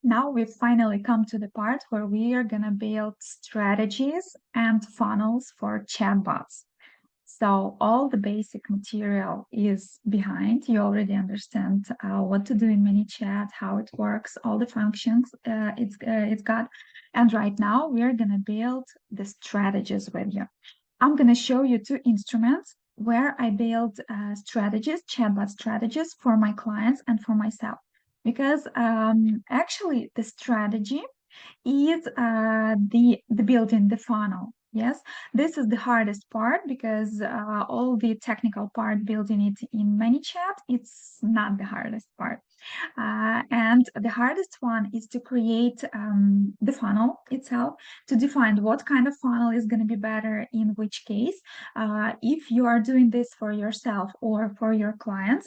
now we've finally come to the part where we are going to build strategies and funnels for chatbots. So all the basic material is behind. You already understand what to do in ManyChat, how it works, all the functions it's got. And right now we are going to build the strategies with you. I'm going to show you two instruments where I build strategies, chatbot strategies for my clients and for myself. Because actually the strategy is the building the funnel. Yes, this is the hardest part because all the technical part building it in ManyChat, it's not the hardest part. And the hardest one is to create the funnel itself, to define what kind of funnel is going to be better in which case. If you are doing this for yourself or for your clients,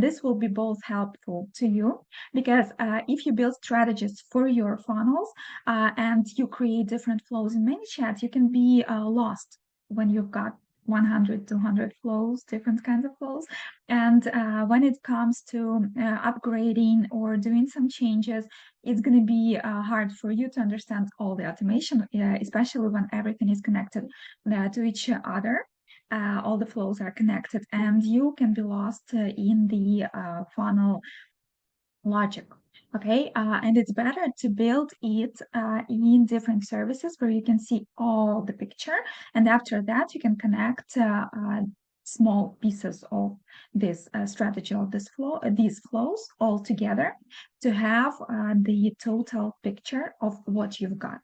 this will be both helpful to you because if you build strategies for your funnels and you create different flows in ManyChat, you can be lost when you've got 100, 200 flows, different kinds of flows. And when it comes to upgrading or doing some changes, it's going to be hard for you to understand all the automation, especially when everything is connected to each other. All the flows are connected, and you can be lost in the funnel logic. Okay, and it's better to build it in different services where you can see all the picture, and after that you can connect small pieces of this strategy of this flow, these flows all together to have the total picture of what you've got.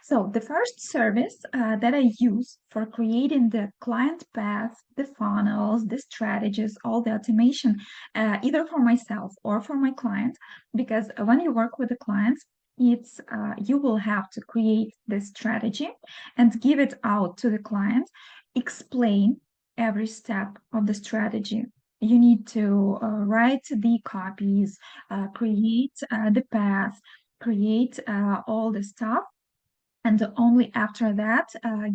So the first service that I use for creating the client path, the funnels, the strategies, all the automation, either for myself or for my client, because when you work with the clients, it's you will have to create the strategy and give it out to the client, explain every step of the strategy. You need to write the copies, create the path, create all the stuff, and only after that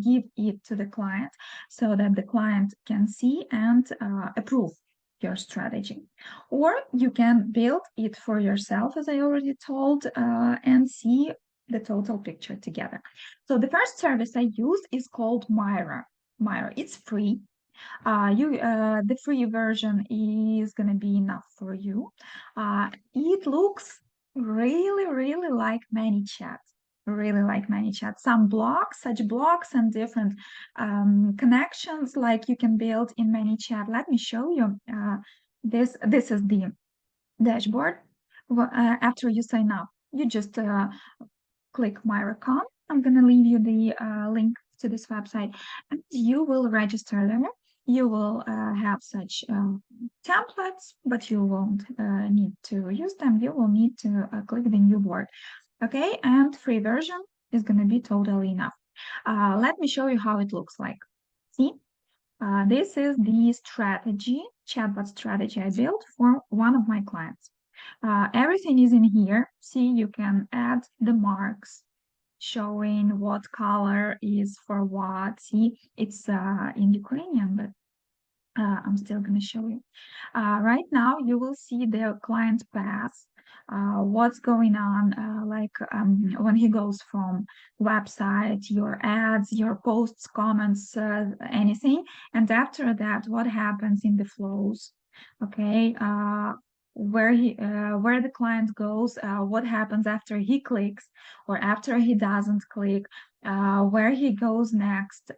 give it to the client so that the client can see and approve your strategy. Or you can build it for yourself, as I already told, and see the total picture together. So the first service I use is called MIRO. MIRO, it's free. The free version is going to be enough for you. It looks really like ManyChat, really like ManyChat. Some blocks, such blocks and different connections like you can build in ManyChat. Let me show you. This is the dashboard. After you sign up, you just click MyRecon. I'm going to leave you the link to this website, and you will register there. You will have such templates, but you won't need to use them. You will need to click the new board. Okay, and free version is going to be totally enough. Let me show you how it looks like. See, this is the strategy, chatbot strategy I built for one of my clients. Everything is in here. See, you can add the marks showing what color is for what. See, it's in Ukrainian, but I'm still going to show you. Right now, you will see the client path, what's going on, like when he goes from website, your ads, your posts, comments, anything. And after that, what happens in the flows, okay? Where the client goes, what happens after he clicks or after he doesn't click, where he goes next,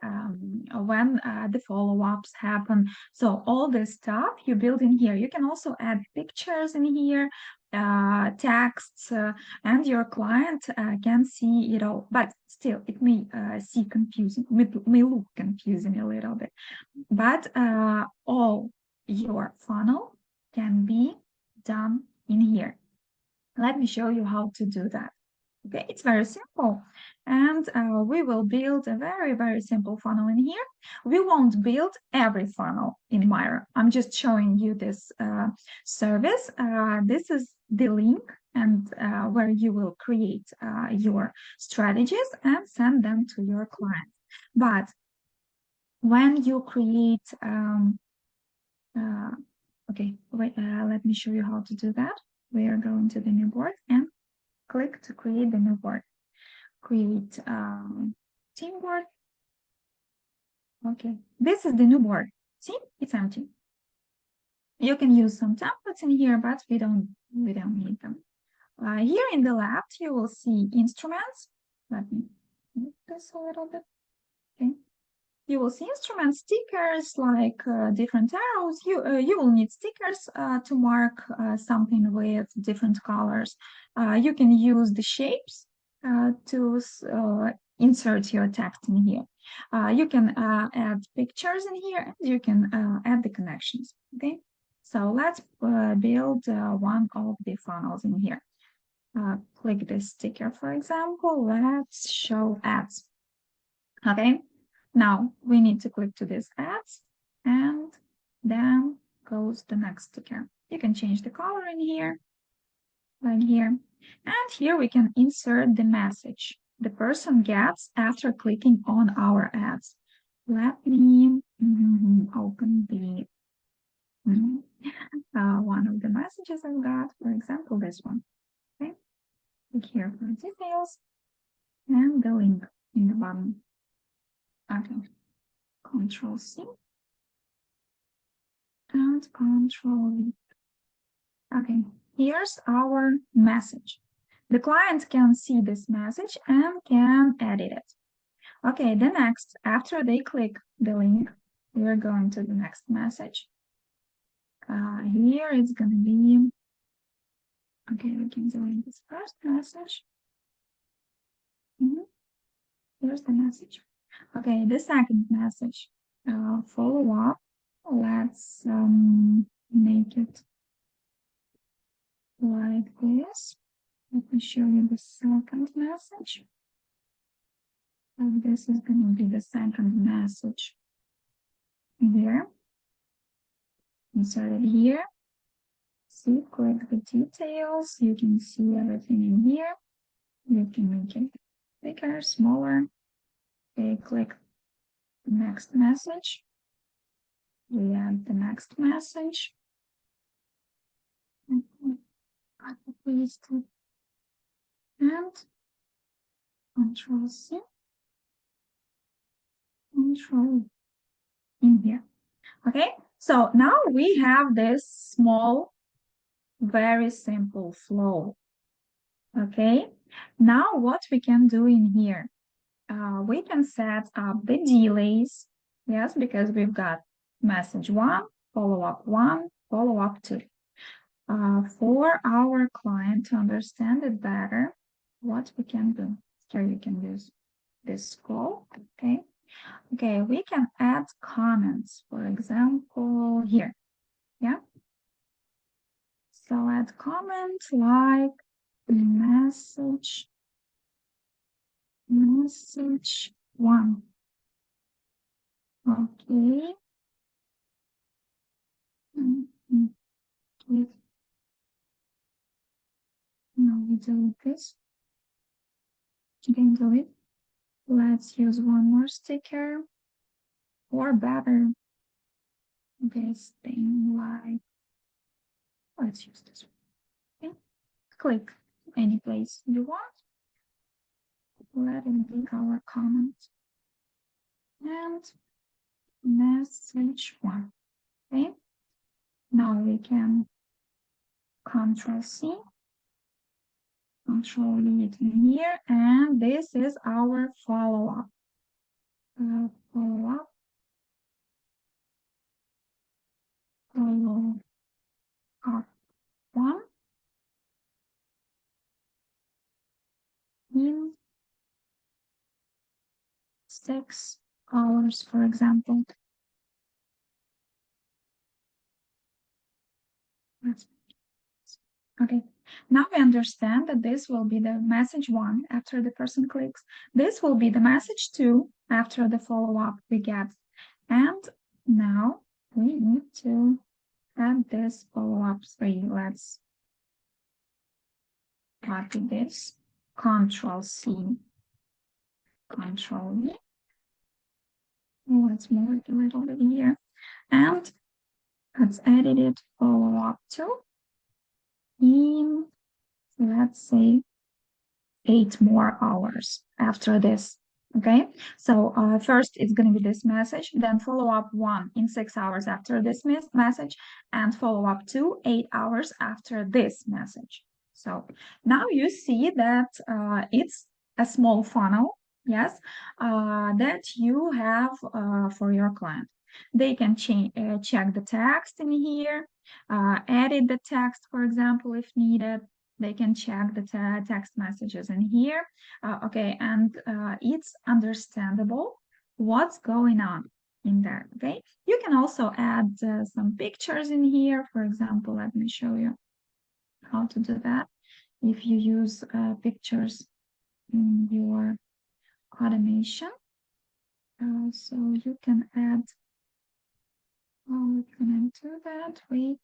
when the follow-ups happen. So all this stuff you build in here. You can also add pictures in here, texts, and your client can see it all. But still, it may may look confusing a little bit. But all your funnel can be done in here. Let me show you how to do that. Okay, it's very simple. And we will build a very simple funnel in here. We won't build every funnel in MIRO. I'm just showing you this service. This is the link and where you will create your strategies and send them to your clients. But when you create, okay, wait, let me show you how to do that. We are going to the new board and click to create the new board. Create team board. Okay, this is the new board. See, it's empty. You can use some templates in here, but we don't need them. Here in the left, you will see instruments. Let me move this a little bit. Okay. You will see instrument stickers like different arrows. You will need stickers to mark something with different colors. You can use the shapes to insert your text in here. You can add pictures in here, and you can add the connections. Okay, so let's build one of the funnels in here. Click this sticker, for example. Let's show ads. Okay, now we need to click to this ads, and then goes the next sticker. You can change the color in here, like here. And here we can insert the message the person gets after clicking on our ads. Let me open the one of the messages I've got, for example, this one. Okay, click here for details and the link in the bottom. Okay, Control C and Control V. Okay, here's our message. The client can see this message and can edit it. Okay, the next, after they click the link, we're going to the next message. Here it's going to be, okay, we can delete this first message. Here's the message. Okay, the second message, follow up. Let's make it like this. Let me show you the second message. And this is going to be the second message here. Insert it here. See, click the details. You can see everything in here. You can make it bigger, smaller. Okay, click the next message. We add the next message. Copy paste it. And Control C. Control in here. Okay, so now we have this small, very simple flow. Okay, now what we can do in here, we can set up the delays. Yes, because we've got message 1, follow-up 1, follow-up 2. For our client to understand it better, what we can do, here you can use this scroll. Okay, okay, we can add comments, for example, here. Yeah, so add comment like message 1. Okay. Okay. Now we delete this. Again, delete. Let's use one more sticker, or better, this thing like, let's use this one. Okay. Click any place you want. Let it be our comment. And message 1. Okay. Now we can Control C, Control V it in here, and this is our follow-up. Follow-up. Follow-up 1 in 6 hours, for example. Okay, now we understand that this will be the message 1 after the person clicks. This will be the message 2 after the follow-up we get. And now we need to add this follow-up 3. Let's copy this. Control C, Control V. Let's move it a little bit here. And let's edit it follow-up 2 in, let's say, 8 more hours after this. Okay, so first it's going to be this message, then follow up one in 6 hours after this message, and follow up two 8 hours after this message. So now you see that it's a small funnel, yes, that you have for your client. They can check the text in here, edit the text, for example, if needed. They can check the text messages in here. Okay, and it's understandable what's going on in there. Okay, you can also add some pictures in here. For example, let me show you how to do that. If you use pictures in your automation, so you can add, oh, can I do that? Wait,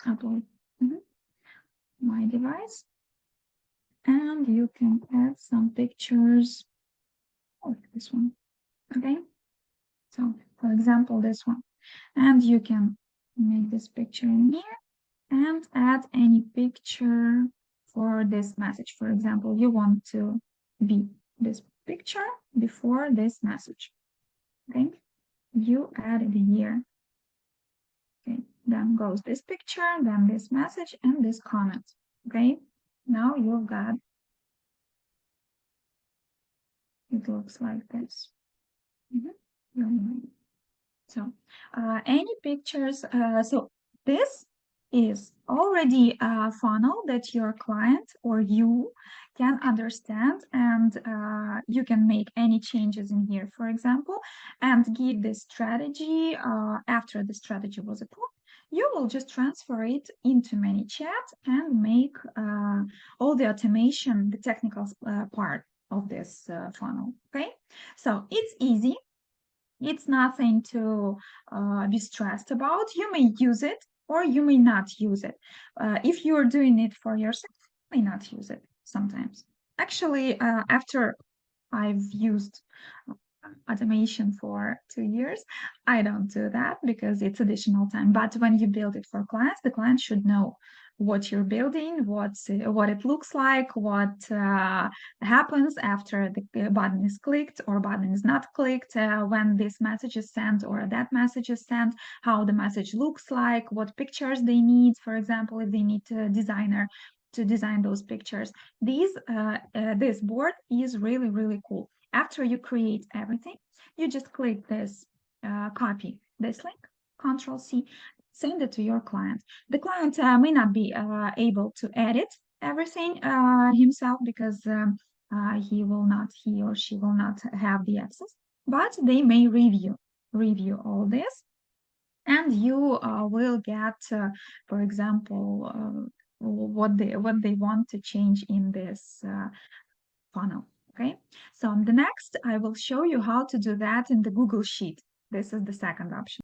upload my device, and you can add some pictures, like this one. Okay, so for example, this one, and you can make this picture in here and add any picture for this message. For example, you want to be this picture before this message. Okay, you add it here. Okay, then goes this picture, then this message, and this comment. Okay, now you've got, it looks like this. So any pictures, so this is already a funnel that your client or you can understand, and you can make any changes in here, for example, and give the strategy after the strategy was approved. You will just transfer it into ManyChat and make all the automation, the technical part of this funnel. Okay, so it's easy. It's nothing to be stressed about. You may use it or you may not use it. If you're doing it for yourself, you may not use it sometimes. Actually, after I've used automation for 2 years, I don't do that because it's additional time. But when you build it for clients, the client should know what you're building, what it looks like, what happens after the button is clicked or button is not clicked, when this message is sent or that message is sent, how the message looks like, what pictures they need, for example, if they need a designer to design those pictures. This board is really, really cool. After you create everything, you just click this, copy this link, Control C, send it to your client. The client may not be able to edit everything himself because he or she will not have the access, but they may review all this, and you will get, for example, what they want to change in this funnel. Okay, so on the next, I will show you how to do that in the Google Sheet. This is the second option.